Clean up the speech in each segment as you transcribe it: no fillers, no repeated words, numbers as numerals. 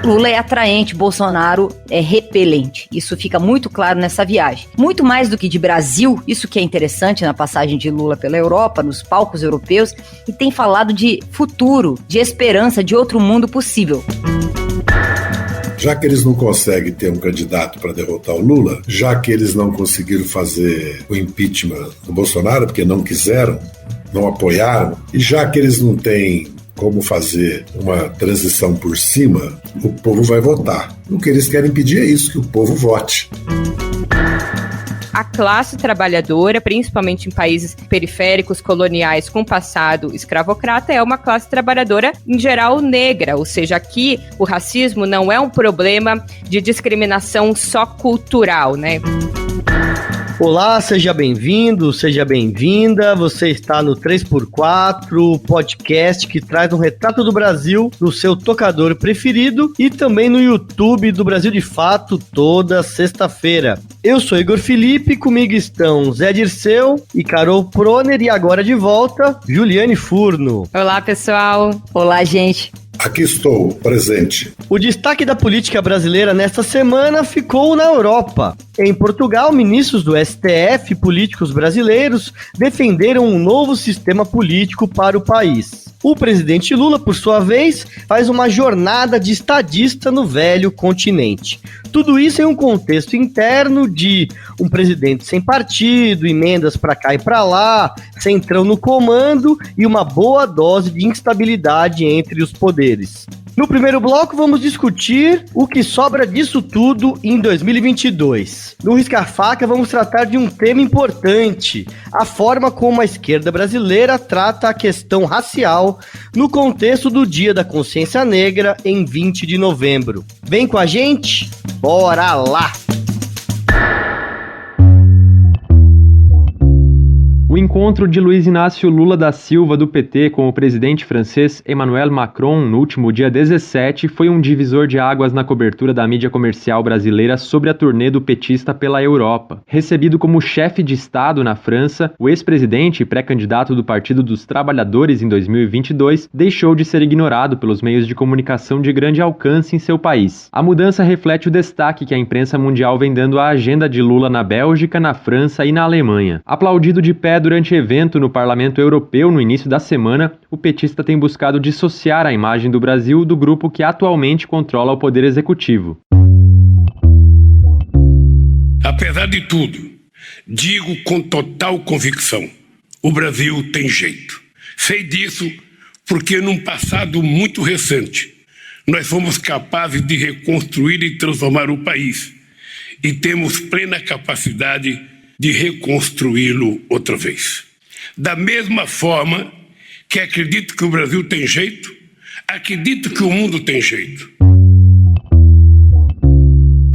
Lula é atraente, Bolsonaro é repelente. Isso fica muito claro nessa viagem. Muito mais do que de Brasil, isso que é interessante na passagem de Lula pela Europa, nos palcos europeus, e tem falado de futuro, de esperança, de outro mundo possível. Já que eles não conseguem ter um candidato para derrotar o Lula, já que eles não conseguiram fazer o impeachment do Bolsonaro, porque não quiseram, não apoiaram, e já que eles não têm como fazer uma transição por cima, o povo vai votar. O que eles querem pedir é isso, que o povo vote. A classe trabalhadora, principalmente em países periféricos, coloniais, com passado escravocrata, é uma classe trabalhadora, em geral, negra. Ou seja, aqui o racismo não é um problema de discriminação só cultural, né? Olá, seja bem-vindo, seja bem-vinda. Você está no 3x4, podcast que traz um retrato do Brasil no seu tocador preferido e também no YouTube do Brasil de Fato toda sexta-feira. Eu sou Igor Felipe, comigo estão Zé Dirceu e Carol Proner e agora de volta, Juliane Furno. Olá, pessoal. Olá, gente. Aqui estou, presente. O destaque da política brasileira nesta semana ficou na Europa. Em Portugal, ministros do STF e políticos brasileiros defenderam um novo sistema político para o país. O presidente Lula, por sua vez, faz uma jornada de estadista no velho continente. Tudo isso em um contexto interno de um presidente sem partido, emendas para cá e para lá, centrão no comando e uma boa dose de instabilidade entre os poderes. No primeiro bloco, vamos discutir o que sobra disso tudo em 2022. No Risca-Faca, vamos tratar de um tema importante, a forma como a esquerda brasileira trata a questão racial no contexto do Dia da Consciência Negra, em 20 de novembro. Vem com a gente? Bora lá! O encontro de Luiz Inácio Lula da Silva, do PT, com o presidente francês Emmanuel Macron no último dia 17 foi um divisor de águas na cobertura da mídia comercial brasileira sobre a turnê do petista pela Europa. Recebido como chefe de Estado na França, o ex-presidente e pré-candidato do Partido dos Trabalhadores em 2022 deixou de ser ignorado pelos meios de comunicação de grande alcance em seu país. A mudança reflete o destaque que a imprensa mundial vem dando à agenda de Lula na Bélgica, na França e na Alemanha. Aplaudido de pé durante evento no Parlamento Europeu no início da semana, o petista tem buscado dissociar a imagem do Brasil do grupo que atualmente controla o poder executivo. Apesar de tudo, digo com total convicção, o Brasil tem jeito. Sei disso porque num passado muito recente, nós fomos capazes de reconstruir e transformar o país e temos plena capacidade de reconstruí-lo outra vez. Da mesma forma que acredito que o Brasil tem jeito, acredito que o mundo tem jeito.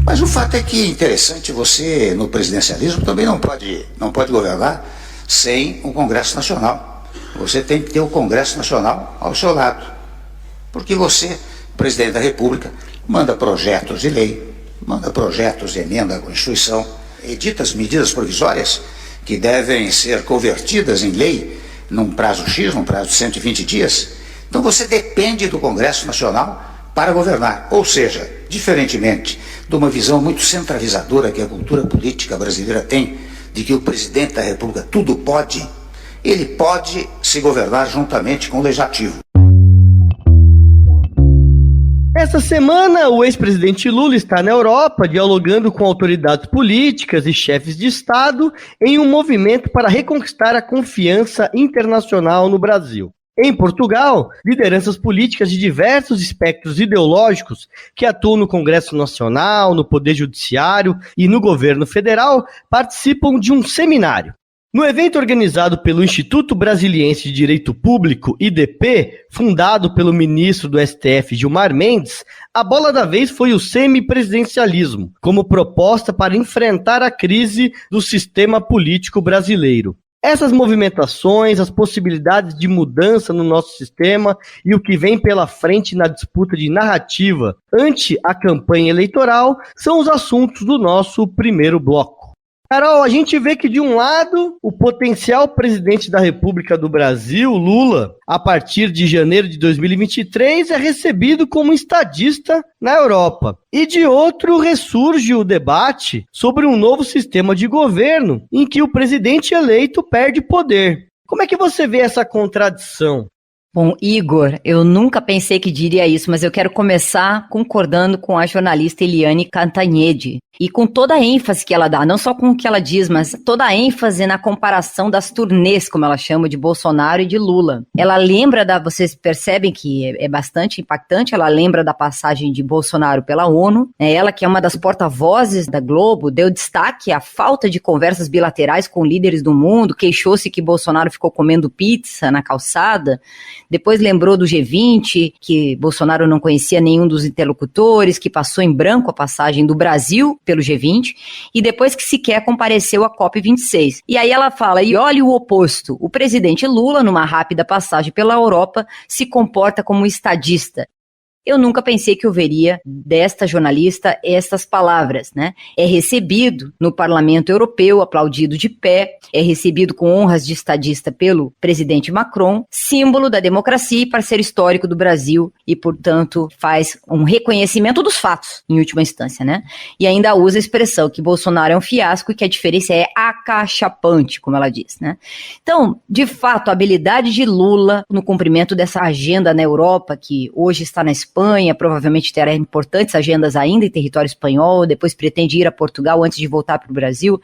Mas o fato é que é interessante, você no presidencialismo também não pode governar sem um Congresso Nacional. Você tem que ter o Congresso Nacional ao seu lado. Porque você, presidente da República, manda projetos de lei, manda projetos de emenda à Constituição, edita as medidas provisórias que devem ser convertidas em lei num prazo X, num prazo de 120 dias. Então você depende do Congresso Nacional para governar. Ou seja, diferentemente de uma visão muito centralizadora que a cultura política brasileira tem, de que o presidente da República tudo pode, ele pode se governar juntamente com o Legislativo. Essa semana, o ex-presidente Lula está na Europa dialogando com autoridades políticas e chefes de Estado em um movimento para reconquistar a confiança internacional no Brasil. Em Portugal, lideranças políticas de diversos espectros ideológicos que atuam no Congresso Nacional, no Poder Judiciário e no governo federal participam de um seminário. No evento organizado pelo Instituto Brasiliense de Direito Público, IDP, fundado pelo ministro do STF Gilmar Mendes, a bola da vez foi o semipresidencialismo, como proposta para enfrentar a crise do sistema político brasileiro. Essas movimentações, as possibilidades de mudança no nosso sistema e o que vem pela frente na disputa de narrativa ante a campanha eleitoral são os assuntos do nosso primeiro bloco. Carol, a gente vê que de um lado, o potencial presidente da República do Brasil, Lula, a partir de janeiro de 2023, é recebido como estadista na Europa. E de outro, ressurge o debate sobre um novo sistema de governo em que o presidente eleito perde poder. Como é que você vê essa contradição? Bom, Igor, eu nunca pensei que diria isso, mas eu quero começar concordando com a jornalista Eliane Cantanhede e com toda a ênfase que ela dá, não só com o que ela diz, mas toda a ênfase na comparação das turnês, como ela chama, de Bolsonaro e de Lula. Ela lembra vocês percebem que é bastante impactante, ela lembra da passagem de Bolsonaro pela ONU, ela que é uma das porta-vozes da Globo, deu destaque à falta de conversas bilaterais com líderes do mundo, queixou-se que Bolsonaro ficou comendo pizza na calçada. Depois lembrou do G20, que Bolsonaro não conhecia nenhum dos interlocutores, que passou em branco a passagem do Brasil pelo G20, e depois que sequer compareceu à COP26. E aí ela fala, e olha o oposto, o presidente Lula, numa rápida passagem pela Europa, se comporta como um estadista. Eu nunca pensei que eu veria desta jornalista estas palavras, né? É recebido no Parlamento Europeu, aplaudido de pé, é recebido com honras de estadista pelo presidente Macron, símbolo da democracia e parceiro histórico do Brasil e, portanto, faz um reconhecimento dos fatos, em última instância, né? E ainda usa a expressão que Bolsonaro é um fiasco e que a diferença é acachapante, como ela diz, né? Então, de fato, a habilidade de Lula no cumprimento dessa agenda na Europa, que hoje está na Espanha, provavelmente terá importantes agendas ainda em território espanhol, depois pretende ir a Portugal antes de voltar para o Brasil,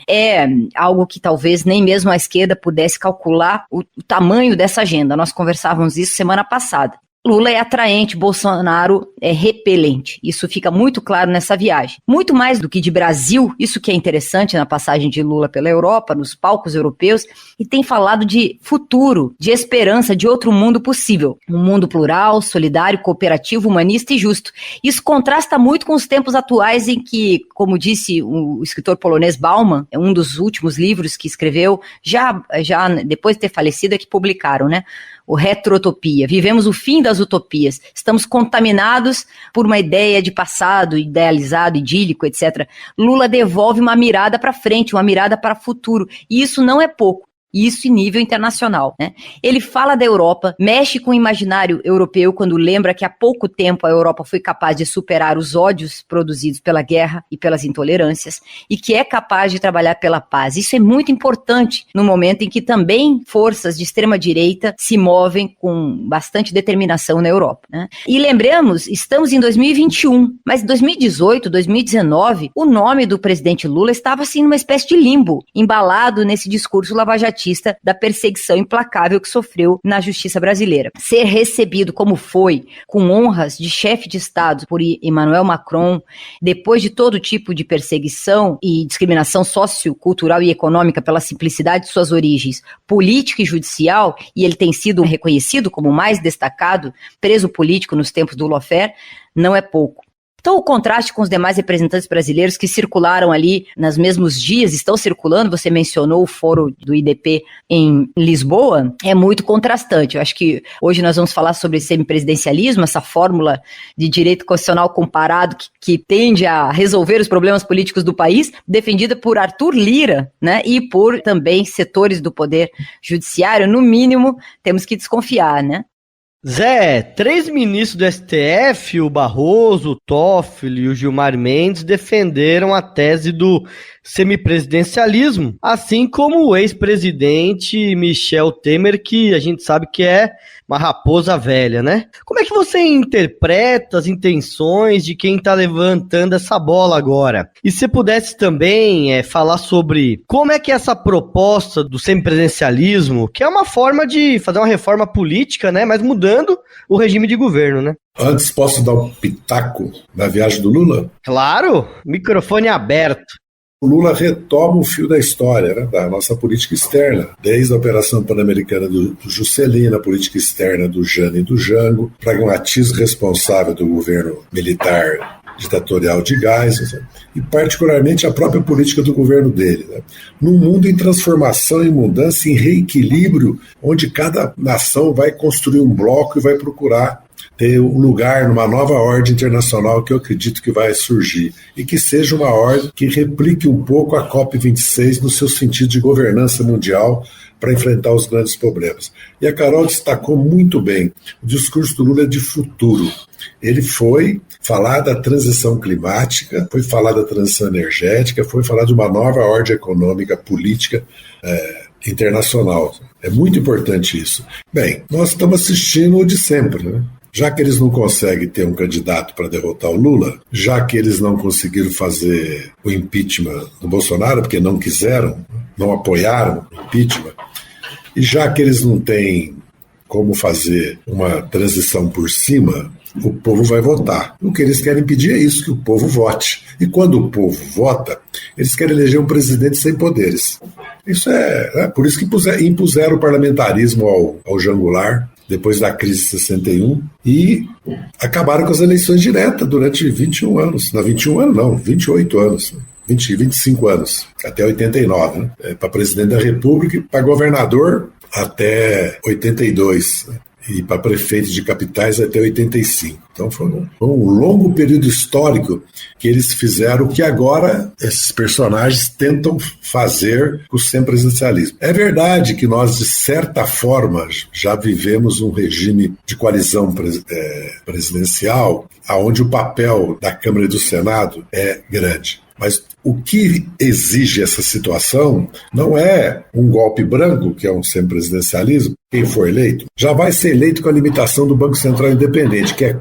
é algo que talvez nem mesmo a esquerda pudesse calcular o tamanho dessa agenda. Nós conversávamos isso semana passada. Lula é atraente, Bolsonaro é repelente. Isso fica muito claro nessa viagem. Muito mais do que de Brasil, isso que é interessante na passagem de Lula pela Europa, nos palcos europeus, e tem falado de futuro, de esperança, de outro mundo possível. Um mundo plural, solidário, cooperativo, humanista e justo. Isso contrasta muito com os tempos atuais em que, como disse o escritor polonês Bauman, é um dos últimos livros que escreveu, já depois de ter falecido é que publicaram, né? O Retrotopia. Vivemos o fim das utopias. Estamos contaminados por uma ideia de passado idealizado, idílico, etc. Lula devolve uma mirada para frente, uma mirada para o futuro. E isso não é pouco. Isso em nível internacional, né? Ele fala da Europa, mexe com o imaginário europeu quando lembra que há pouco tempo a Europa foi capaz de superar os ódios produzidos pela guerra e pelas intolerâncias e que é capaz de trabalhar pela paz. Isso é muito importante no momento em que também forças de extrema-direita se movem com bastante determinação na Europa, né? E lembremos, estamos em 2021, mas em 2018, 2019, o nome do presidente Lula estava assim numa espécie de limbo, embalado nesse discurso lavajatista da perseguição implacável que sofreu na justiça brasileira. Ser recebido como foi, com honras de chefe de Estado por Emmanuel Macron, depois de todo tipo de perseguição e discriminação sociocultural e econômica pela simplicidade de suas origens, política e judicial, e ele tem sido reconhecido como o mais destacado preso político nos tempos do lawfare, não é pouco. Então, o contraste com os demais representantes brasileiros que circularam ali nos mesmos dias, estão circulando, você mencionou o fórum do IDP em Lisboa, é muito contrastante. Eu acho que hoje nós vamos falar sobre semipresidencialismo, essa fórmula de direito constitucional comparado que tende a resolver os problemas políticos do país, defendida por Arthur Lira, né, e por também setores do poder judiciário. No mínimo, temos que desconfiar, né? Zé, 3 ministros do STF, o Barroso, o Toffoli e o Gilmar Mendes, defenderam a tese do semipresidencialismo, assim como o ex-presidente Michel Temer, que a gente sabe que é uma raposa velha, né? Como é que você interpreta as intenções de quem está levantando essa bola agora? E se pudesse também falar sobre como é que essa proposta do semipresidencialismo, que é uma forma de fazer uma reforma política, né? Mas mudando o regime de governo, né? Antes, posso dar um pitaco na viagem do Lula? Claro, microfone aberto. O Lula retoma o fio da história, né, da nossa política externa, desde a Operação Pan-Americana do Juscelino, a política externa do Jânio e do Jango, pragmatismo responsável do governo militar ditatorial de Geisel, e particularmente a própria política do governo dele, né? Num mundo em transformação, em mudança, em reequilíbrio, onde cada nação vai construir um bloco e vai procurar ter um lugar numa nova ordem internacional que eu acredito que vai surgir e que seja uma ordem que replique um pouco a COP26 no seu sentido de governança mundial para enfrentar os grandes problemas. E a Carol destacou muito bem, o discurso do Lula é de futuro. Ele foi falar da transição climática, foi falar da transição energética, foi falar de uma nova ordem econômica, política, internacional. É muito importante isso. Bem, nós estamos assistindo o de sempre, né? Já que eles não conseguem ter um candidato para derrotar o Lula, já que eles não conseguiram fazer o impeachment do Bolsonaro, porque não quiseram, não apoiaram o impeachment, e já que eles não têm como fazer uma transição por cima, o povo vai votar. O que eles querem impedir é isso, que o povo vote. E quando o povo vota, eles querem eleger um presidente sem poderes. Isso é por isso que impuseram o parlamentarismo ao Jango Goulart, depois da crise de 61, e acabaram com as eleições diretas durante 21 anos. Não, 21 anos não, 28 anos. 25 anos, até 89, né? Para presidente da República e para governador até 82, né? E para prefeito de capitais até 85. Então foi um longo período histórico que eles fizeram o que agora esses personagens tentam fazer com o semipresidencialismo. É verdade que nós, de certa forma, já vivemos um regime de coalizão presidencial, onde o papel da Câmara e do Senado é grande. Mas o que exige essa situação não é um golpe branco, que é um semipresidencialismo. Quem for eleito já vai ser eleito com a limitação do Banco Central Independente, que é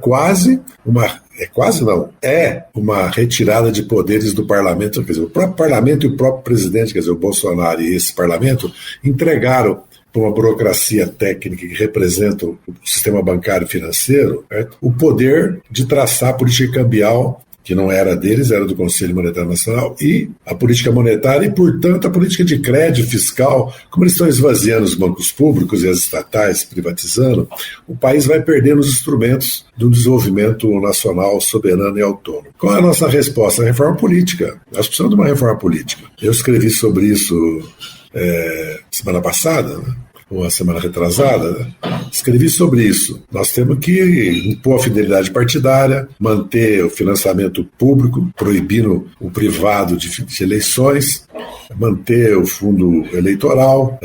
uma retirada de poderes do parlamento. Quer dizer, o próprio parlamento e o próprio presidente, quer dizer, o Bolsonaro e esse parlamento, entregaram para uma burocracia técnica que representa o sistema bancário e financeiro, certo? O poder de traçar a política cambial, que não era deles, era do Conselho Monetário Nacional, e a política monetária e, portanto, a política de crédito fiscal. Como eles estão esvaziando os bancos públicos e as estatais, privatizando, o país vai perdendo os instrumentos do desenvolvimento nacional soberano e autônomo. Qual é a nossa resposta? A reforma política. Nós precisamos de uma reforma política. Eu escrevi sobre isso semana passada, né? Ou a semana retrasada, né? Escrevi sobre isso. Nós temos que impor a fidelidade partidária, manter o financiamento público, proibindo o privado de eleições, manter o fundo eleitoral,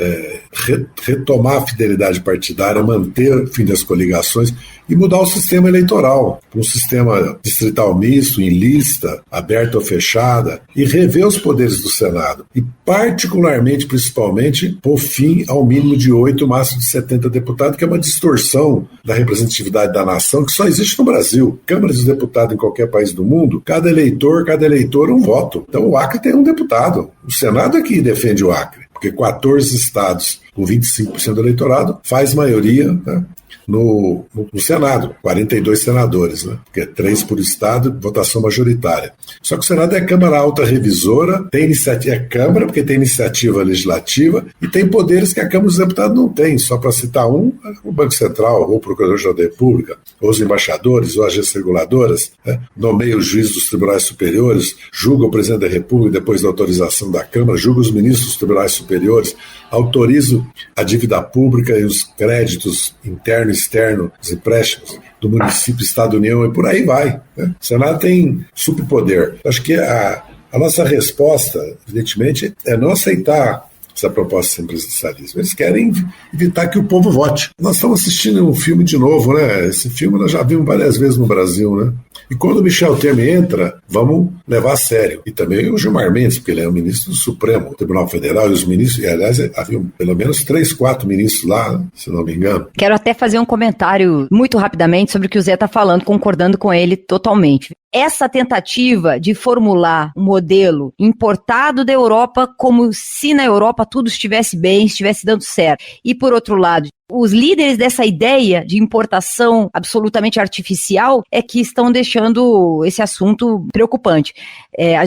retomar a fidelidade partidária, manter o fim das coligações e mudar o sistema eleitoral, para um sistema distrital misto, em lista, aberta ou fechada, e rever os poderes do Senado. E particularmente, principalmente, pôr fim ao mínimo de 8, máximo de 70 deputados, que é uma distorção da representatividade da nação, que só existe no Brasil. Câmara dos Deputados em qualquer país do mundo, cada eleitor um voto. Então o Acre tem um deputado. O Senado é que defende o Acre, porque 14 estados com 25% do eleitorado faz maioria, né, no Senado, 42 senadores, né? Porque é 3 por estado, votação majoritária. Só que o Senado é a Câmara Alta Revisora, tem iniciativa, é Câmara, porque tem iniciativa legislativa, e tem poderes que a Câmara dos Deputados não tem. Só para citar o Banco Central, ou o Procurador-Geral da República, ou os embaixadores, ou agências reguladoras, né? Nomeia os juízes dos tribunais superiores, julga o presidente da República depois da autorização da Câmara, julga os ministros dos tribunais superiores, autoriza a dívida pública e os créditos interno e externo, os empréstimos do município, Estado, União, e por aí vai, né? O Senado tem superpoder. Acho que a nossa resposta, evidentemente, é não aceitar essa proposta sem presidencialismo. Eles querem evitar que o povo vote. Nós estamos assistindo um filme de novo, né? Esse filme nós já vimos várias vezes no Brasil, né? E quando o Michel Temer entra, vamos levar a sério. E também o Gilmar Mendes, porque ele é o ministro do Supremo Tribunal Federal, e os ministros, e aliás, havia pelo menos 3, 4 ministros lá, se não me engano. Quero até fazer um comentário muito rapidamente sobre o que o Zé está falando, concordando com ele totalmente. Essa tentativa de formular um modelo importado da Europa como se na Europa tudo estivesse bem, estivesse dando certo. E, por outro lado, os líderes dessa ideia de importação absolutamente artificial é que estão deixando esse assunto preocupante.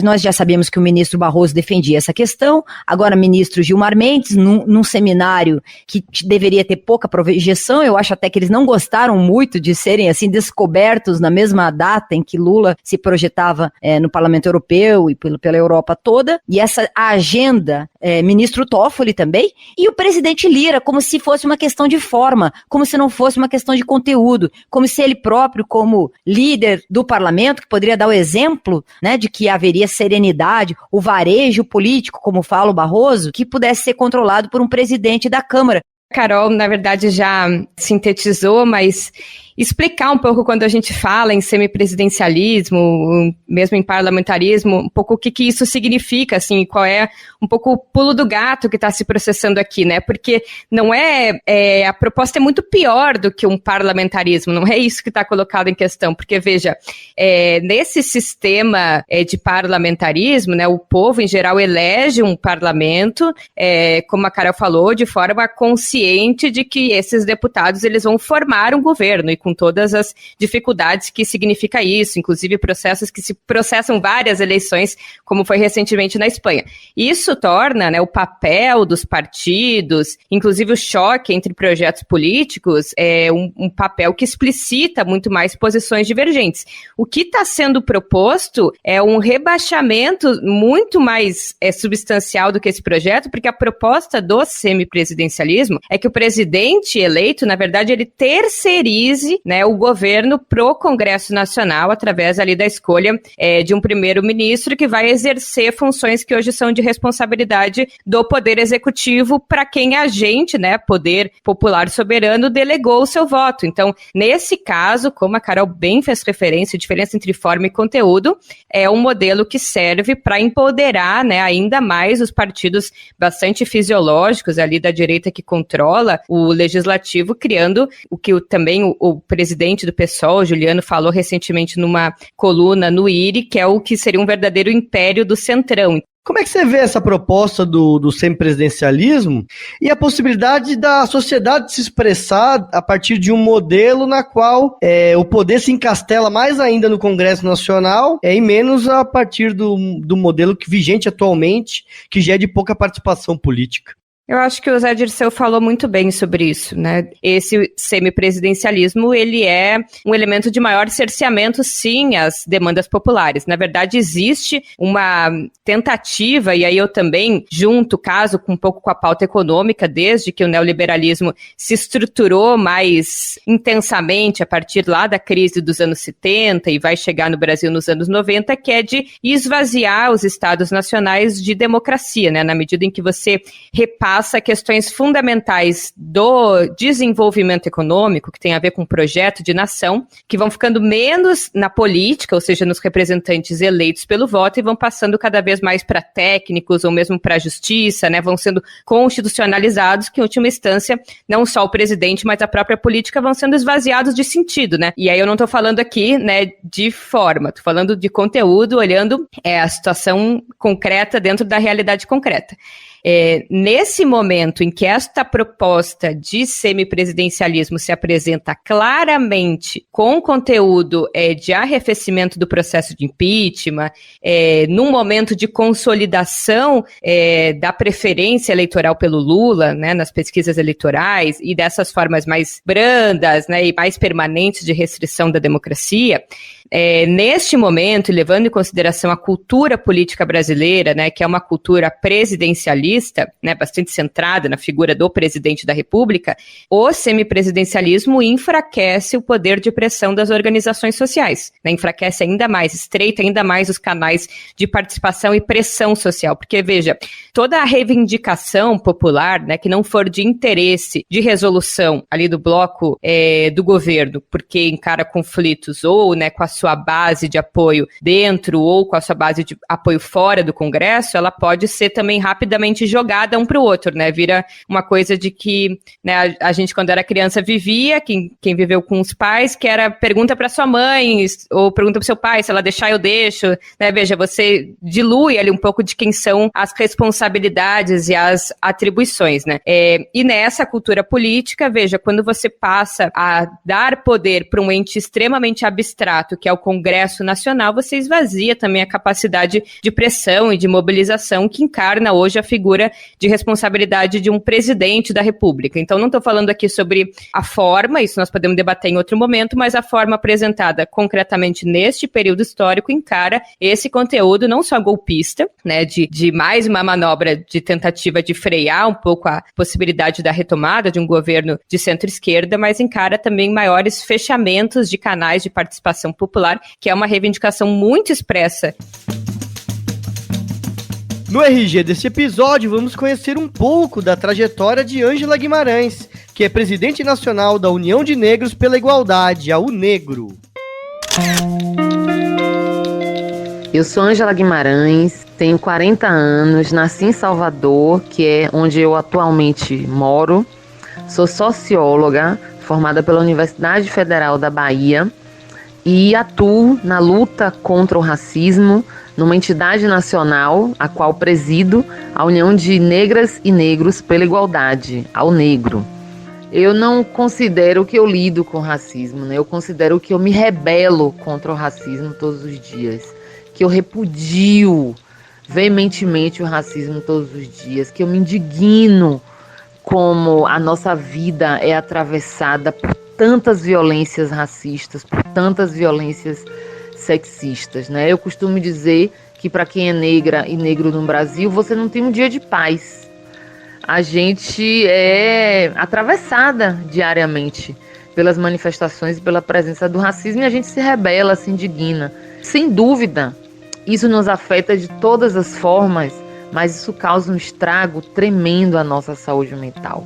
Nós já sabíamos que o ministro Barroso defendia essa questão, agora o ministro Gilmar Mendes, num seminário que deveria ter pouca projeção, eu acho até que eles não gostaram muito de serem assim descobertos na mesma data em que Lula se projetava no Parlamento Europeu e pela Europa toda, e essa agenda, ministro Toffoli também, e o presidente Lira, como se fosse uma questão de forma, como se não fosse uma questão de conteúdo, como se ele próprio, como líder do parlamento, que poderia dar o exemplo, né, de que haveria serenidade, o varejo político, como fala o Barroso, que pudesse ser controlado por um presidente da Câmara. Carol, na verdade, já sintetizou, mas explicar um pouco quando a gente fala em semipresidencialismo, mesmo em parlamentarismo, um pouco o que isso significa, assim, qual é um pouco o pulo do gato que está se processando aqui, né? Porque não a proposta é muito pior do que um parlamentarismo, não é isso que está colocado em questão, porque, veja, nesse sistema de parlamentarismo, né, o povo, em geral, elege um parlamento, como a Carol falou, de forma consciente de que esses deputados, eles vão formar um governo, e com todas as dificuldades que significa isso, inclusive processos que se processam várias eleições, como foi recentemente na Espanha. Isso torna, né, o papel dos partidos, inclusive o choque entre projetos políticos, um papel que explicita muito mais posições divergentes. O que está sendo proposto é um rebaixamento muito mais substancial do que esse projeto, porque a proposta do semipresidencialismo é que o presidente eleito, na verdade, ele terceirize, né, o governo pro Congresso Nacional através ali da escolha de um primeiro-ministro que vai exercer funções que hoje são de responsabilidade do Poder Executivo, para quem a gente, né, Poder Popular Soberano, delegou o seu voto. Então, nesse caso, como a Carol bem fez referência, a diferença entre forma e conteúdo é um modelo que serve para empoderar, né, ainda mais os partidos bastante fisiológicos ali da direita que controla o legislativo, criando o que também o presidente do PSOL, Juliano, falou recentemente numa coluna no IRI, que é o que seria um verdadeiro império do centrão. Como é que você vê essa proposta do semipresidencialismo e a possibilidade da sociedade se expressar a partir de um modelo na qual o poder se encastela mais ainda no Congresso Nacional e menos a partir do modelo que vigente atualmente, que já é de pouca participação política? Eu acho que o Zé Dirceu falou muito bem sobre isso, né? Esse semipresidencialismo, ele é um elemento de maior cerceamento, sim, às demandas populares. Na verdade, existe uma tentativa, e aí eu também junto caso um pouco com a pauta econômica, desde que o neoliberalismo se estruturou mais intensamente a partir lá da crise dos anos 70 e vai chegar no Brasil nos anos 90, que é de esvaziar os estados nacionais de democracia, né? Na medida em que você repassa questões fundamentais do desenvolvimento econômico, que tem a ver com o projeto de nação, que vão ficando menos na política, ou seja, nos representantes eleitos pelo voto, e vão passando cada vez mais para técnicos ou mesmo para a justiça, né? Vão sendo constitucionalizados, que em última instância, não só o presidente, mas a própria política vão sendo esvaziados de sentido, né? E aí eu não estou falando aqui, né, de forma, estou falando de conteúdo, olhando a situação concreta dentro da realidade concreta. Nesse momento em que esta proposta de semipresidencialismo se apresenta claramente com conteúdo de arrefecimento do processo de impeachment, num momento de consolidação da preferência eleitoral pelo Lula, né, nas pesquisas eleitorais, e dessas formas mais brandas, né, e mais permanentes de restrição da democracia, neste momento, e levando em consideração a cultura política brasileira, né, que é uma cultura presidencialista, né, bastante centrada na figura do presidente da República, o semipresidencialismo enfraquece o poder de pressão das organizações sociais, né, enfraquece ainda mais, estreita ainda mais os canais de participação e pressão social, porque, veja, toda a reivindicação popular, né, que não for de interesse de resolução ali do bloco do governo, porque encara conflitos ou, né, com a sua base de apoio dentro ou com a sua base de apoio fora do Congresso, ela pode ser também rapidamente jogada um para o outro, né? Vira uma coisa de que, né, a gente quando era criança vivia, quem viveu com os pais, que era pergunta para sua mãe ou pergunta para seu pai, se ela deixar eu deixo, né? Veja, você dilui ali um pouco de quem são as responsabilidades e as atribuições, né? E nessa cultura política, veja, quando você passa a dar poder para um ente extremamente abstrato, que é o Congresso Nacional, você esvazia também a capacidade de pressão e de mobilização que encarna hoje a figura figura de responsabilidade de um presidente da República. Então, não estou falando aqui sobre a forma, isso nós podemos debater em outro momento, mas a forma apresentada concretamente neste período histórico encara esse conteúdo não só golpista, né, de mais uma manobra de tentativa de frear um pouco a possibilidade da retomada de um governo de centro-esquerda, mas encara também maiores fechamentos de canais de participação popular, que é uma reivindicação muito expressa. No RG desse episódio, vamos conhecer um pouco da trajetória de Ângela Guimarães, que é presidente nacional da União de Negros pela Igualdade, a UNEGRO. Eu sou Ângela Guimarães, tenho 40 anos, nasci em Salvador, que é onde eu atualmente moro. Sou socióloga, formada pela Universidade Federal da Bahia e atuo na luta contra o racismo numa entidade nacional, a qual presido, a União de Negras e Negros pela Igualdade, a UNEGRO. Eu não considero que eu lido com racismo, né? Eu considero que eu me rebelo contra o racismo todos os dias, que eu repudio veementemente o racismo todos os dias, que eu me indigno como a nossa vida é atravessada por tantas violências racistas, por tantas violências sexistas, né? Eu costumo dizer que para quem é negra e negro no Brasil, você não tem um dia de paz. A gente é atravessada diariamente pelas manifestações e pela presença do racismo e a gente se rebela, se indigna. Sem dúvida, isso nos afeta de todas as formas, mas isso causa um estrago tremendo à nossa saúde mental.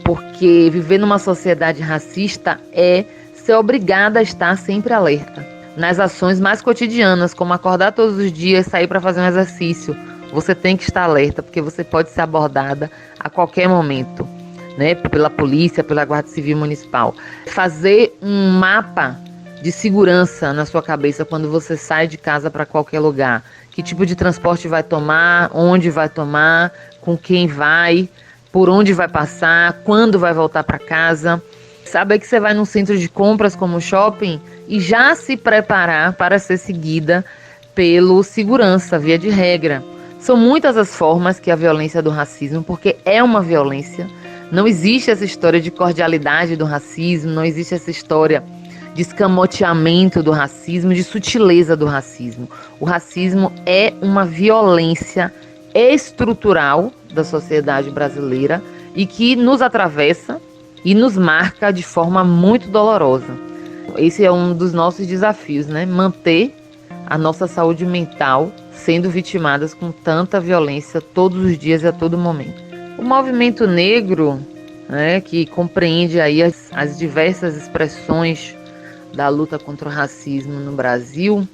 Porque viver numa sociedade racista é ser obrigada a estar sempre alerta. Nas ações mais cotidianas, como acordar todos os dias, sair para fazer um exercício, você tem que estar alerta, porque você pode ser abordada a qualquer momento, né? Pela polícia, pela Guarda Civil Municipal. Fazer um mapa de segurança na sua cabeça quando você sai de casa para qualquer lugar. Que tipo de transporte vai tomar, onde vai tomar, com quem vai, por onde vai passar, quando vai voltar para casa. Saber que você vai num centro de compras como o shopping e já se preparar para ser seguida pelo segurança, via de regra. São muitas as formas que a violência do racismo, porque é uma violência. Não existe essa história de cordialidade do racismo, não existe essa história de escamoteamento do racismo, de sutileza do racismo. O racismo é uma violência estrutural da sociedade brasileira e que nos atravessa e nos marca de forma muito dolorosa. Esse é um dos nossos desafios, né? Manter a nossa saúde mental sendo vitimadas com tanta violência todos os dias e a todo momento. O movimento negro, né, que compreende aí as diversas expressões da luta contra o racismo no Brasil,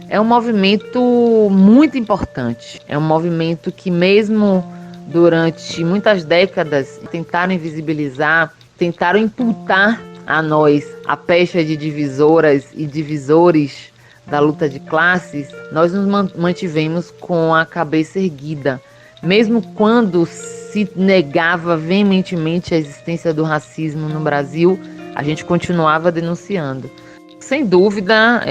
é um movimento muito importante. É um movimento que mesmo durante muitas décadas tentaram invisibilizar, tentaram imputar a nós a pecha de divisoras e divisores da luta de classes. Nós nos mantivemos com a cabeça erguida, mesmo quando se negava veementemente a existência do racismo no Brasil, a gente continuava denunciando. Sem dúvida,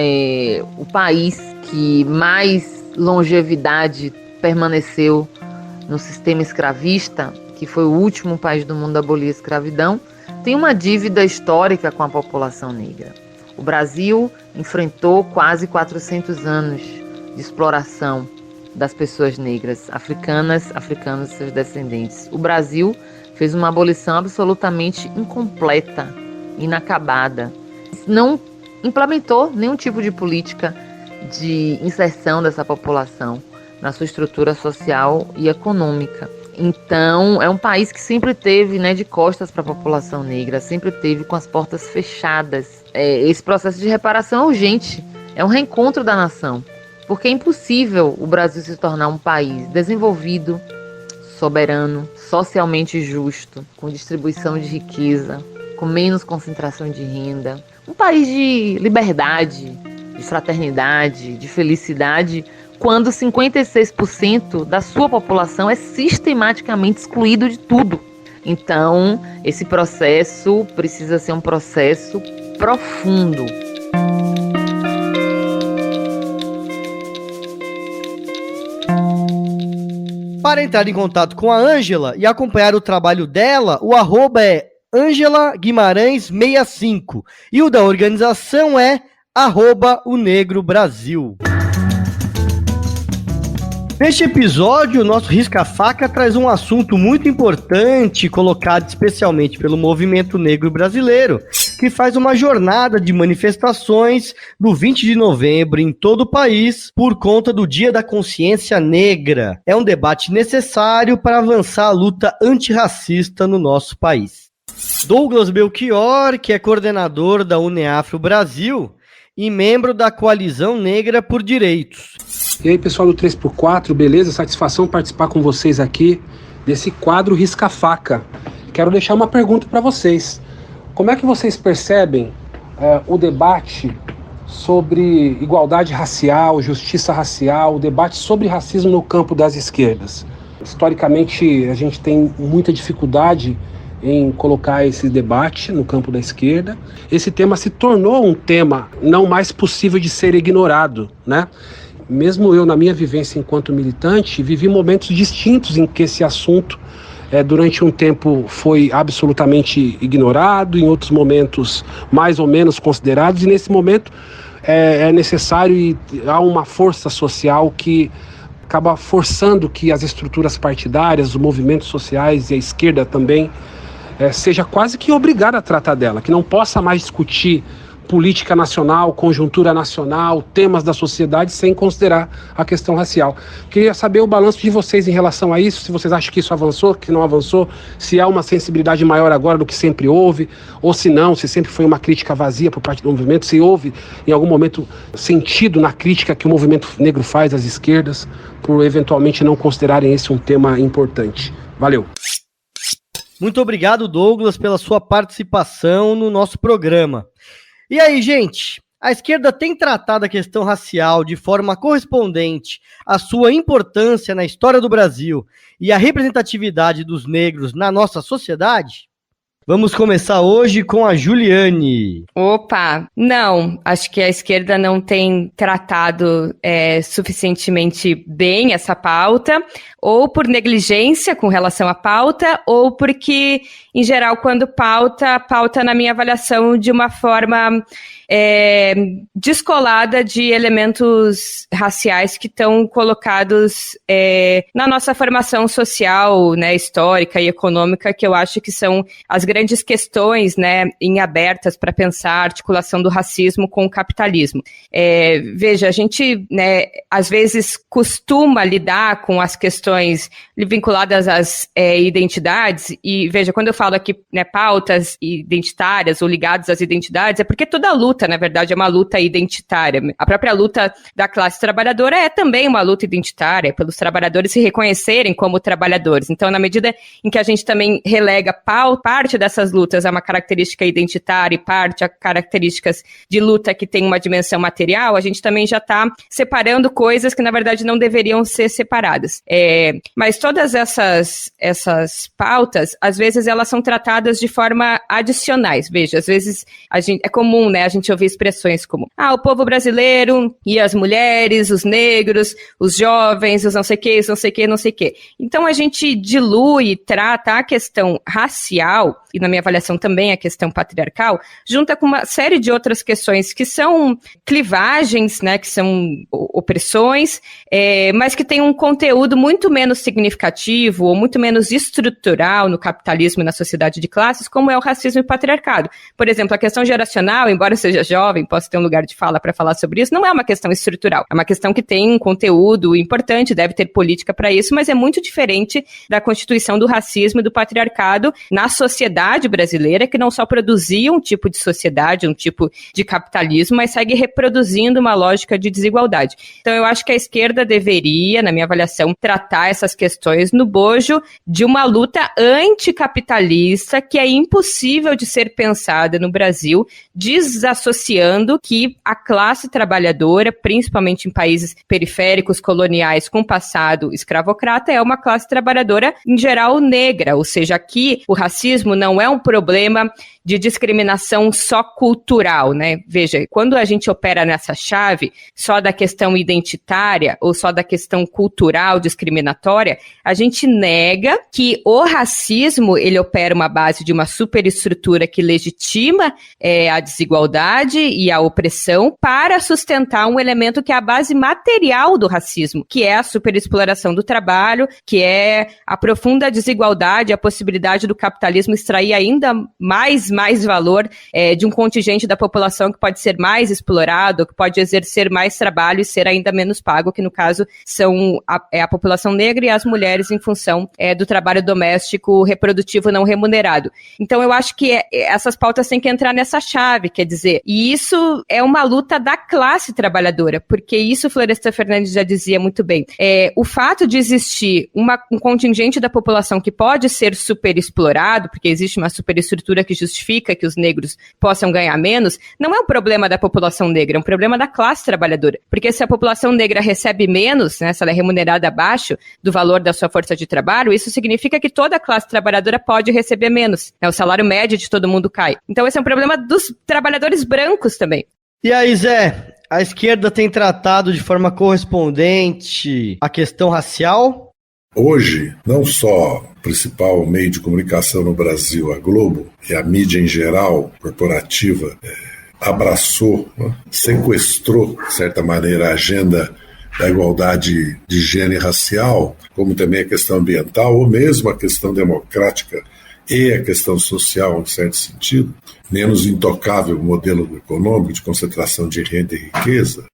o país que mais longevidade permaneceu no sistema escravista, que foi o último país do mundo a abolir a escravidão, tem uma dívida histórica com a população negra. O Brasil enfrentou quase 400 anos de exploração das pessoas negras, africanos e seus descendentes. O Brasil fez uma abolição absolutamente incompleta, inacabada. Não implementou nenhum tipo de política de inserção dessa população na sua estrutura social e econômica. Então, é um país que sempre teve, né, de costas para a população negra, sempre teve com as portas fechadas. Esse processo de reparação é urgente, é um reencontro da nação, porque é impossível o Brasil se tornar um país desenvolvido, soberano, socialmente justo, com distribuição de riqueza, com menos concentração de renda, um país de liberdade, de fraternidade, de felicidade, quando 56% da sua população é sistematicamente excluído de tudo. Então, esse processo precisa ser um processo profundo. Para entrar em contato com a Ângela e acompanhar o trabalho dela, o arroba é Ângela Guimarães 65 e o da organização é @onegrobrasil. Neste episódio, o nosso Risca-Faca traz um assunto muito importante, colocado especialmente pelo movimento negro brasileiro, que faz uma jornada de manifestações do 20 de novembro em todo o país por conta do Dia da Consciência Negra. É um debate necessário para avançar a luta antirracista no nosso país. Douglas Belchior, que é coordenador da UNEAFRO Brasil e membro da Coalizão Negra por Direitos. E aí, pessoal do 3x4, beleza? Satisfação participar com vocês aqui desse quadro Risca-Faca. Quero deixar uma pergunta para vocês. Como é que vocês percebem o debate sobre igualdade racial, justiça racial, o debate sobre racismo no campo das esquerdas? Historicamente, a gente tem muita dificuldade em colocar esse debate no campo da esquerda. Esse tema se tornou um tema não mais possível de ser ignorado, né? Mesmo eu, na minha vivência enquanto militante, vivi momentos distintos em que esse assunto, durante um tempo, foi absolutamente ignorado, em outros momentos, mais ou menos considerados, e nesse momento é necessário e há uma força social que acaba forçando que as estruturas partidárias, os movimentos sociais e a esquerda também seja quase que obrigada a tratar dela, que não possa mais discutir política nacional, conjuntura nacional, temas da sociedade sem considerar a questão racial. Queria saber o balanço de vocês em relação a isso, se vocês acham que isso avançou, que não avançou, se há uma sensibilidade maior agora do que sempre houve, ou se não, se sempre foi uma crítica vazia por parte do movimento, se houve em algum momento sentido na crítica que o movimento negro faz às esquerdas, por eventualmente não considerarem esse um tema importante. Valeu! Muito obrigado, Douglas, pela sua participação no nosso programa. E aí, gente, a esquerda tem tratado a questão racial de forma correspondente à sua importância na história do Brasil e à representatividade dos negros na nossa sociedade? Vamos começar hoje com a Juliane. Opa, não, acho que a esquerda não tem tratado suficientemente bem essa pauta, ou por negligência com relação à pauta, ou porque, em geral, quando pauta na minha avaliação de uma forma descolada de elementos raciais que estão colocados na nossa formação social, né, histórica e econômica, que eu acho que são as grandes questões, né, em abertas para pensar a articulação do racismo com o capitalismo. Veja, a gente, né, às vezes costuma lidar com as questões vinculadas às identidades, e veja, quando eu falo aqui, né, pautas identitárias ou ligadas às identidades, é porque toda luta, na verdade, é uma luta identitária. A própria luta da classe trabalhadora é também uma luta identitária, pelos trabalhadores se reconhecerem como trabalhadores. Então, na medida em que a gente também relega parte dessas lutas a uma característica identitária e parte a características de luta que tem uma dimensão material, a gente também já está separando coisas que, na verdade, não deveriam ser separadas. Mas todas essas pautas, às vezes, elas são tratadas de forma adicionais. Veja, às vezes é comum, né, a gente ouvir expressões como o povo brasileiro e as mulheres, os negros, os jovens, os não sei quê, os não sei quê, não sei quê. Então a gente dilui e trata a questão racial, e na minha avaliação também a questão patriarcal, junta com uma série de outras questões que são clivagens, né, que são opressões, mas que têm um conteúdo muito menos significativo ou muito menos estrutural no capitalismo e na sociedade de classes, como é o racismo e o patriarcado. Por exemplo, a questão geracional, embora eu seja jovem, posso ter um lugar de fala para falar sobre isso, não é uma questão estrutural, é uma questão que tem um conteúdo importante, deve ter política para isso, mas é muito diferente da constituição do racismo e do patriarcado na sociedade brasileira, que não só produzia um tipo de sociedade, um tipo de capitalismo, mas segue reproduzindo uma lógica de desigualdade. Então eu acho que a esquerda deveria, na minha avaliação, tratar essas questões no bojo de uma luta anticapitalista que é impossível de ser pensada no Brasil, desassociada associando que a classe trabalhadora, principalmente em países periféricos, coloniais, com passado escravocrata, é uma classe trabalhadora, em geral, negra. Ou seja, aqui o racismo não é um problema de discriminação só cultural, né? Veja, quando a gente opera nessa chave, só da questão identitária ou só da questão cultural discriminatória, a gente nega que o racismo, ele opera uma base de uma superestrutura que legitima a desigualdade e a opressão para sustentar um elemento que é a base material do racismo, que é a superexploração do trabalho, que é a profunda desigualdade, a possibilidade do capitalismo extrair ainda mais valor de um contingente da população que pode ser mais explorado, que pode exercer mais trabalho e ser ainda menos pago, que no caso são a população negra e as mulheres em função do trabalho doméstico reprodutivo não remunerado. Então eu acho que essas pautas têm que entrar nessa chave, quer dizer, e isso é uma luta da classe trabalhadora, porque isso Florestan Fernandes já dizia muito bem. O fato de existir um contingente da população que pode ser superexplorado, porque existe uma superestrutura que justifica que os negros possam ganhar menos, não é um problema da população negra, é um problema da classe trabalhadora. Porque se a população negra recebe menos, né, se ela é remunerada abaixo do valor da sua força de trabalho, isso significa que toda a classe trabalhadora pode receber menos, né, o salário médio de todo mundo cai. Então esse é um problema dos trabalhadores brancos também. E aí, Zé, a esquerda tem tratado de forma correspondente a questão racial? Hoje, não só o principal meio de comunicação no Brasil, a Globo, e a mídia em geral, corporativa, abraçou, sequestrou, de certa maneira, a agenda da igualdade de gênero e racial, como também a questão ambiental, ou mesmo a questão democrática e a questão social, em certo sentido, menos intocável modelo econômico de concentração de renda e riqueza.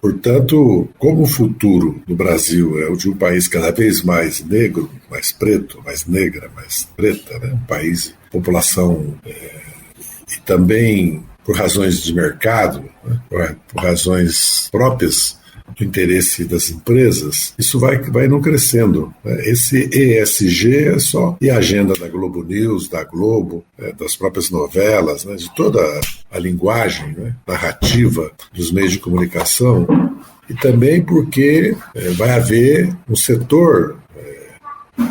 Portanto, como o futuro do Brasil é o de um país cada vez mais negro, mais preto, mais negra, mais preta, né? Um país, população, e também por razões de mercado, né? Por razões próprias do interesse das empresas, isso vai não crescendo, né? Esse ESG é só e a agenda da Globo News, da Globo, das próprias novelas, né? De toda a linguagem, né? Narrativa dos meios de comunicação, e também porque vai haver um setor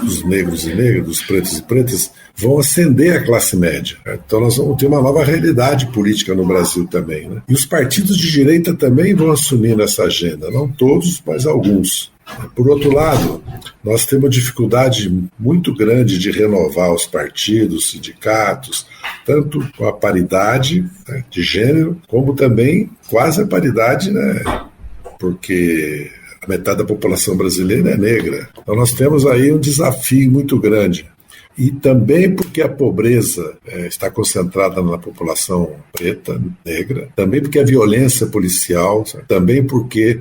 dos negros e negras, dos pretos e pretas, vão ascender a classe média. Então nós vamos ter uma nova realidade política no Brasil também, né? E os partidos de direita também vão assumir essa agenda, não todos, mas alguns. Por outro lado, nós temos uma dificuldade muito grande de renovar os partidos, sindicatos, tanto com a paridade, né, de gênero, como também quase a paridade, né, porque a metade da população brasileira é negra. Então nós temos aí um desafio muito grande. E também porque a pobreza está concentrada na população preta, negra, também porque a violência policial, também porque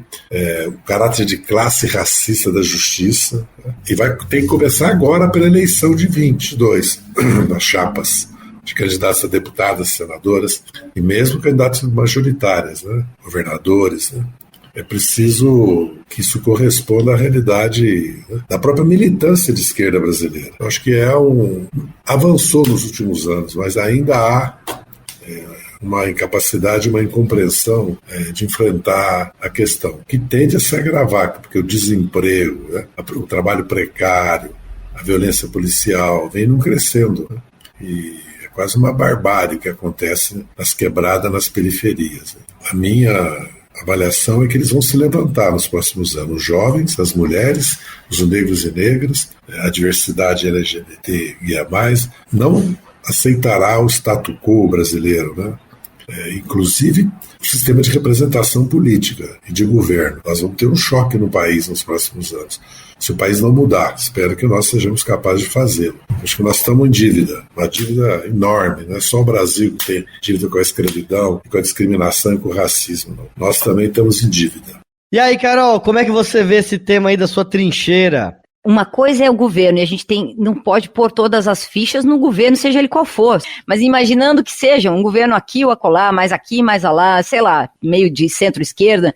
o caráter de classe racista da justiça, e tem que começar agora pela eleição de 22, das chapas de candidatos a deputadas, senadoras, e mesmo candidatos majoritárias, né, governadores, né. É preciso que isso corresponda à realidade, né, da própria militância de esquerda brasileira. Eu acho que avançou nos últimos anos, mas ainda há uma incapacidade, uma incompreensão de enfrentar a questão, que tende a se agravar, porque o desemprego, né, o trabalho precário, a violência policial vem não crescendo, né, e é quase uma barbárie que acontece nas quebradas, nas periferias. A minha avaliação é que eles vão se levantar nos próximos anos. Os jovens, as mulheres, os negros e negras, a diversidade LGBTQIA+, não aceitará o status quo brasileiro, né? Inclusive o sistema de representação política e de governo. Nós vamos ter um choque no país nos próximos anos. Se o país não mudar, espero que nós sejamos capazes de fazê-lo. Acho que nós estamos em dívida, uma dívida enorme. Não é só o Brasil que tem dívida com a escravidão, com a discriminação e com o racismo. Não. Nós também estamos em dívida. E aí, Carol, como é que você vê esse tema aí da sua trincheira? Uma coisa é o governo, e a gente não pode pôr todas as fichas no governo, seja ele qual for. Mas imaginando que seja um governo aqui ou acolá, mais aqui, mais alá, sei lá, meio de centro-esquerda,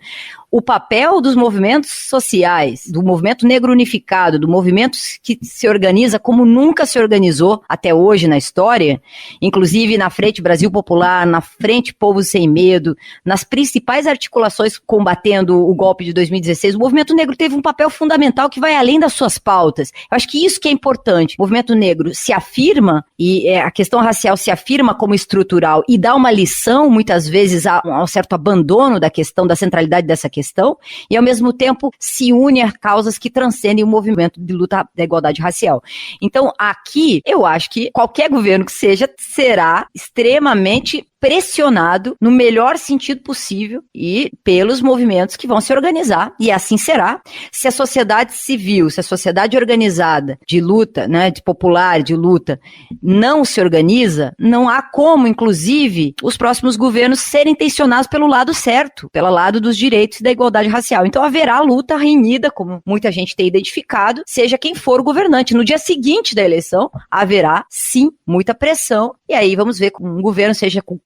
o papel dos movimentos sociais, do movimento negro unificado, do movimento que se organiza como nunca se organizou até hoje na história, inclusive na Frente Brasil Popular, na Frente Povo Sem Medo, nas principais articulações combatendo o golpe de 2016, o movimento negro teve um papel fundamental que vai além das suas pautas. Eu acho que isso que é importante. O movimento negro se afirma, e a questão racial se afirma como estrutural e dá uma lição, muitas vezes, a um certo abandono da questão, da centralidade dessa questão, e ao mesmo tempo se une a causas que transcendem o movimento de luta da igualdade racial. Então, aqui, eu acho que qualquer governo que seja, será extremamente pressionado no melhor sentido possível e pelos movimentos que vão se organizar, e assim será. Se a sociedade civil, se a sociedade organizada de luta, né, de popular, de luta, não se organiza, não há como, inclusive, os próximos governos serem tensionados pelo lado certo, pelo lado dos direitos e da igualdade racial. Então haverá luta renhida, como muita gente tem identificado, seja quem for o governante. No dia seguinte da eleição, haverá, sim, muita pressão, e aí vamos ver como um governo, seja com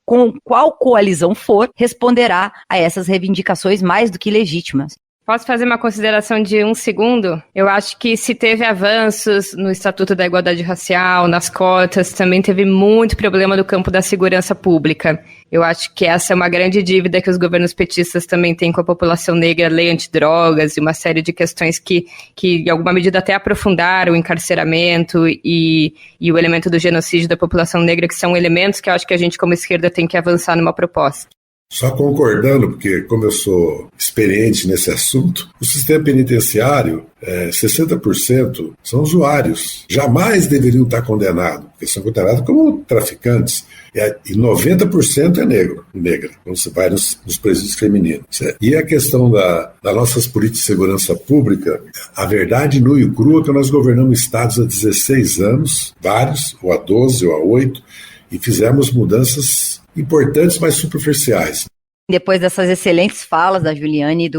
qual coalizão for, responderá a essas reivindicações mais do que legítimas. Posso fazer uma consideração de 1 segundo? Eu acho que se teve avanços no Estatuto da Igualdade Racial, nas cotas, também teve muito problema no campo da segurança pública. Eu acho que essa é uma grande dívida que os governos petistas também têm com a população negra, lei antidrogas e uma série de questões que em alguma medida até aprofundaram o encarceramento e o elemento do genocídio da população negra, que são elementos que eu acho que a gente como esquerda tem que avançar numa proposta. Só concordando, porque como eu sou experiente nesse assunto, o sistema penitenciário, 60% são usuários. Jamais deveriam estar condenados, porque são condenados como traficantes. E 90% é negra, quando você vai nos presídios femininos. E a questão das nossas políticas de segurança pública, a verdade nua e crua é que nós governamos estados há 16 anos, vários, ou há 12, ou há 8, e fizemos mudanças importantes, mas superficiais. Depois dessas excelentes falas da Juliane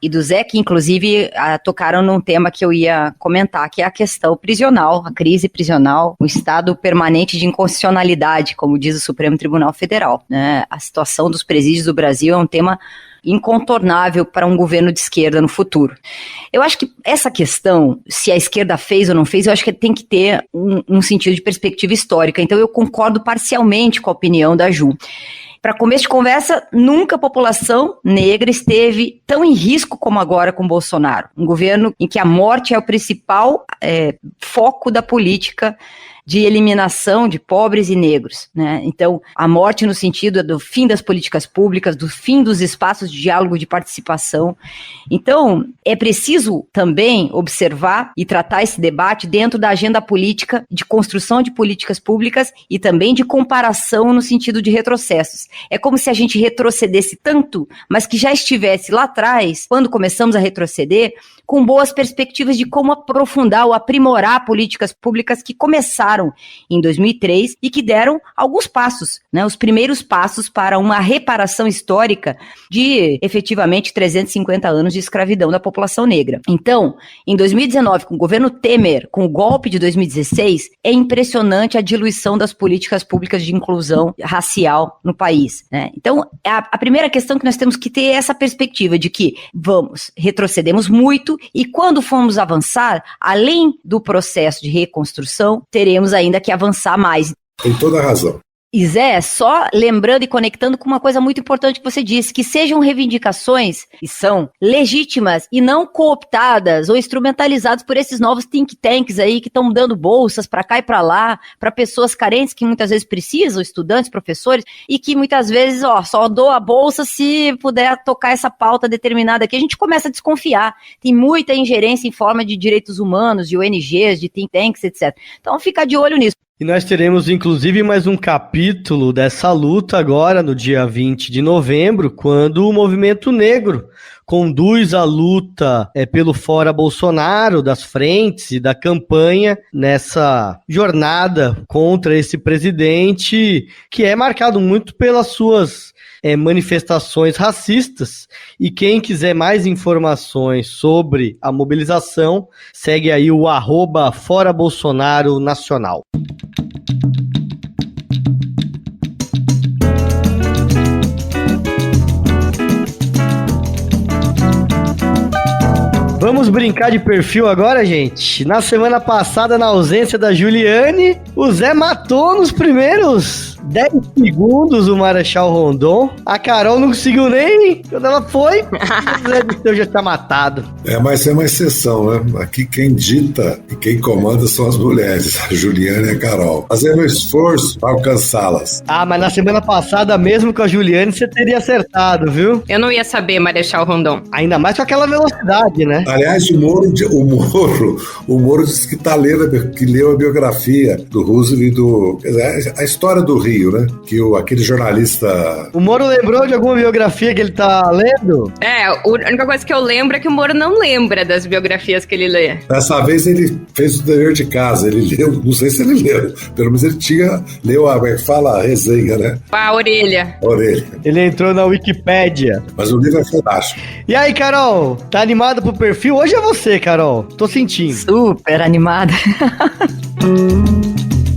e do Zé, que inclusive tocaram num tema que eu ia comentar, que é a questão prisional, a crise prisional, o estado permanente de inconstitucionalidade, como diz o Supremo Tribunal Federal, né? A situação dos presídios do Brasil é um tema incontornável para um governo de esquerda no futuro. Eu acho que essa questão, se a esquerda fez ou não fez, eu acho que tem que ter um sentido de perspectiva histórica. Então eu concordo parcialmente com a opinião da Ju. Para começo de conversa, nunca a população negra esteve tão em risco como agora com Bolsonaro. Um governo em que a morte é o principal foco da política de eliminação de pobres e negros, né? Então, a morte no sentido do fim das políticas públicas, do fim dos espaços de diálogo, de participação. Então, é preciso também observar e tratar esse debate dentro da agenda política de construção de políticas públicas e também de comparação no sentido de retrocessos. É como se a gente retrocedesse tanto, mas que já estivesse lá atrás, quando começamos a retroceder, com boas perspectivas de como aprofundar ou aprimorar políticas públicas que começaram em 2003 e que deram alguns passos, né, os primeiros passos para uma reparação histórica de, efetivamente, 350 anos de escravidão da população negra. Então, em 2019, com o governo Temer, com o golpe de 2016, é impressionante a diluição das políticas públicas de inclusão racial no país, né? Então, a primeira questão que nós temos que ter é essa perspectiva de que retrocedemos muito e quando formos avançar, além do processo de reconstrução, teremos ainda que avançar mais. Tem toda a razão. E Zé, só lembrando e conectando com uma coisa muito importante que você disse, que sejam reivindicações que são legítimas e não cooptadas ou instrumentalizadas por esses novos think tanks aí que estão dando bolsas para cá e para lá, para pessoas carentes que muitas vezes precisam, estudantes, professores, e que muitas vezes, só dou a bolsa se puder tocar essa pauta determinada aqui. A gente começa a desconfiar. Tem muita ingerência em forma de direitos humanos, de ONGs, de think tanks, etc. Então fica de olho nisso. E nós teremos, inclusive, mais um capítulo dessa luta agora, no dia 20 de novembro, quando o movimento negro conduz a luta pelo Fora Bolsonaro, das frentes e da campanha, nessa jornada contra esse presidente, que é marcado muito pelas suas manifestações racistas. E quem quiser mais informações sobre a mobilização, segue aí o @ForaBolsonaroNacional. Vamos brincar de perfil agora, gente? Na semana passada, na ausência da Juliane, o Zé matou nos primeiros 10 segundos o Marechal Rondon. A Carol não conseguiu nem quando ela foi. O Zé Dirceu já tá matado. Mas é uma exceção, né? Aqui quem dita e quem comanda são as mulheres, a Juliane e a Carol. Fazendo um esforço para alcançá-las. Ah, mas na semana passada, mesmo com a Juliane, você teria acertado, viu? Eu não ia saber, Marechal Rondon. Ainda mais com aquela velocidade, né? Aliás, o Moro disse que leu a biografia do Roosevelt e do... Quer dizer, a história do Rio, né? Que aquele jornalista... O Moro lembrou de alguma biografia que ele tá lendo? A única coisa que eu lembro é que o Moro não lembra das biografias que ele lê. Dessa vez ele fez o dever de casa, ele leu, não sei se ele leu, pelo menos ele leu a resenha, né? A orelha. Ele entrou na Wikipédia. Mas o livro é fantástico. E aí, Carol, tá animada pro perfil? Hoje é você, Carol, tô sentindo. Super animada.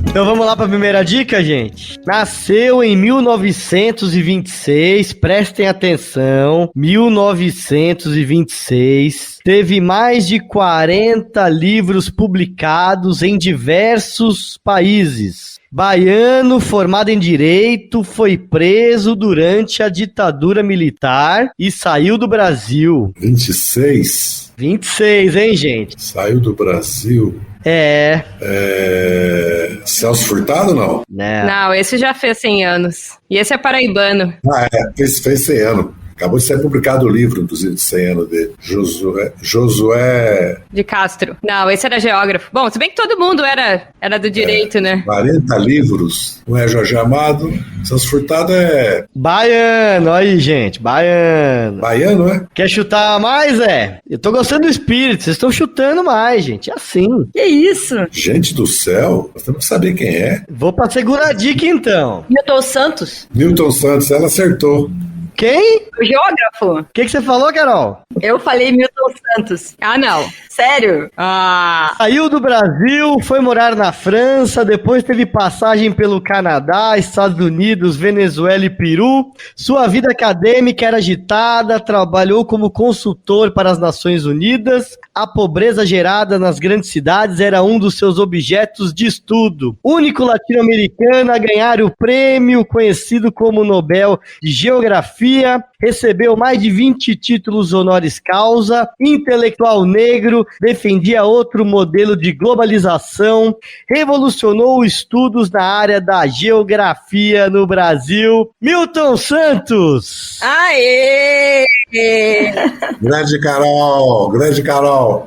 Então vamos lá para a primeira dica, gente. Nasceu em 1926, prestem atenção, 1926. Teve mais de 40 livros publicados em diversos países. Baiano, formado em Direito, foi preso durante a ditadura militar e saiu do Brasil. 26, hein, gente? Saiu do Brasil. Celso Furtado, não? Não, esse já fez 100 anos. E esse é paraibano. Fez 100 anos. Acabou de ser publicado o livro, inclusive, de 100 anos dele. Josué... De Castro. Não, esse era geógrafo. Bom, se bem que todo mundo era do direito, né? 40 livros. Não é Jorge Amado. Celso Furtado é... Baiano, aí, gente. Baiano. Baiano, é? Quer chutar mais, Eu tô gostando do espírito. Vocês estão chutando mais, gente. É assim. Que isso? Gente do céu. Nós temos que saber quem é. Vou pra segunda dica, então. Milton Santos. Milton Santos, ela acertou. Quem? O geógrafo. O que você falou, Carol? Eu falei Milton Santos. Ah, não. Sério? Saiu do Brasil, foi morar na França, depois teve passagem pelo Canadá, Estados Unidos, Venezuela e Peru. Sua vida acadêmica era agitada, trabalhou como consultor para as Nações Unidas. A pobreza gerada nas grandes cidades era um dos seus objetos de estudo. Único latino-americano a ganhar o prêmio conhecido como Nobel de Geografia, recebeu mais de 20 títulos honoris causa, intelectual negro, defendia outro modelo de globalização, revolucionou estudos na área da geografia no Brasil. Milton Santos! Aê! Grande Carol!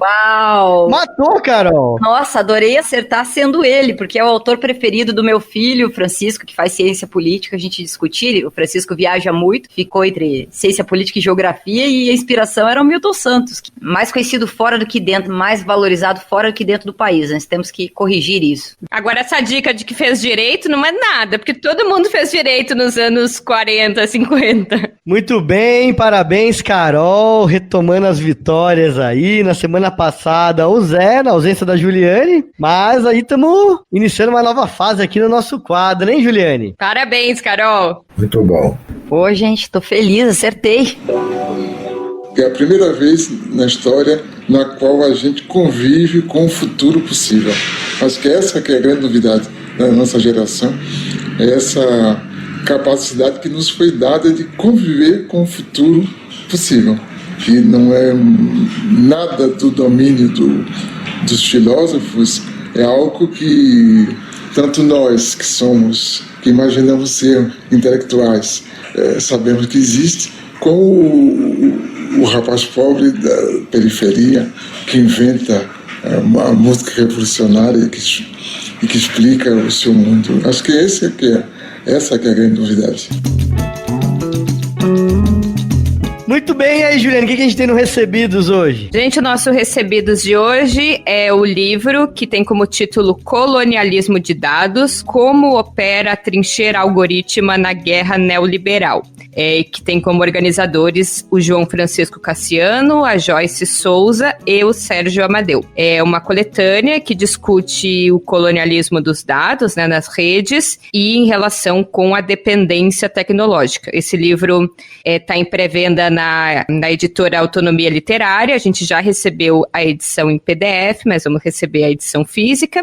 Uau! Matou, Carol! Nossa, adorei acertar sendo ele, porque é o autor preferido do meu filho, Francisco, que faz ciência política, a gente discutir. O Francisco viaja muito, ficou entre ciência política e geografia, e a inspiração era o Milton Santos, mais conhecido fora do que dentro, mais valorizado fora do que dentro do país. Nós temos que corrigir isso. Agora, essa dica de que fez direito não é nada, porque todo mundo fez direito nos anos 40, 50. Muito bem, parabéns, Carol, retomando as vitórias aí. Na semana passada, o Zé, na ausência da Juliane, mas aí estamos iniciando uma nova fase aqui no nosso quadro, hein, Juliane? Parabéns, Carol. Muito bom. Pô, gente, tô feliz, acertei. É a primeira vez na história na qual a gente convive com o futuro possível. Acho que essa que é a grande novidade da nossa geração, é essa capacidade que nos foi dada de conviver com o futuro possível, que não é nada do domínio dos filósofos, é algo que tanto nós que imaginamos ser intelectuais, sabemos que existe, como o rapaz pobre da periferia que inventa uma música revolucionária e que explica o seu mundo. Acho que essa que é a grande novidade. Muito bem, e aí, Juliane, o que a gente tem no Recebidos hoje? Gente, o nosso Recebidos de hoje é o livro que tem como título Colonialismo de Dados, como opera a trincheira algorítmica na guerra neoliberal. Que tem como organizadores o João Francisco Cassiano, a Joyce Souza e o Sérgio Amadeu. É uma coletânea que discute o colonialismo dos dados, né, nas redes e em relação com a dependência tecnológica. Esse livro está em pré-venda na editora Autonomia Literária. A gente já recebeu a edição em PDF, mas vamos receber a edição física.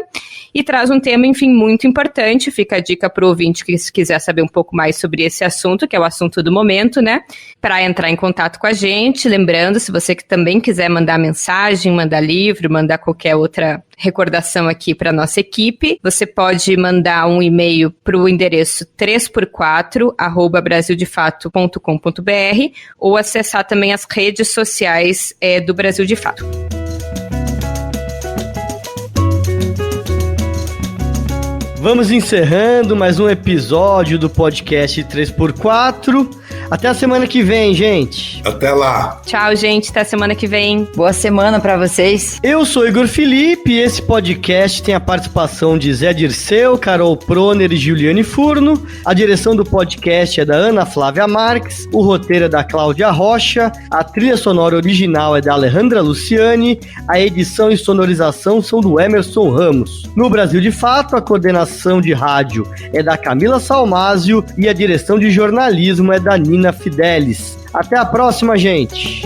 E traz um tema, enfim, muito importante. Fica a dica para o ouvinte que quiser saber um pouco mais sobre esse assunto, que é o assunto do momento, né? Para entrar em contato com a gente. Lembrando, se você que também quiser mandar mensagem, mandar livro, mandar qualquer outra recordação aqui para nossa equipe, você pode mandar um e-mail para o endereço 3x4@brasildefato.com.br ou acessar também as redes sociais do Brasil de Fato. Vamos encerrando mais um episódio do podcast 3x4. Até a semana que vem, gente. Até lá. Tchau, gente. Até a semana que vem. Boa semana pra vocês. Eu sou Igor Felipe e esse podcast tem a participação de Zé Dirceu, Carol Proner e Juliane Furno. A direção do podcast é da Ana Flávia Marques, o roteiro é da Cláudia Rocha, a trilha sonora original é da Alejandra Luciani, a edição e sonorização são do Emerson Ramos. No Brasil de Fato, a coordenação de rádio é da Camila Salmásio e a direção de jornalismo é da Nina Fidelis. Até a próxima, gente!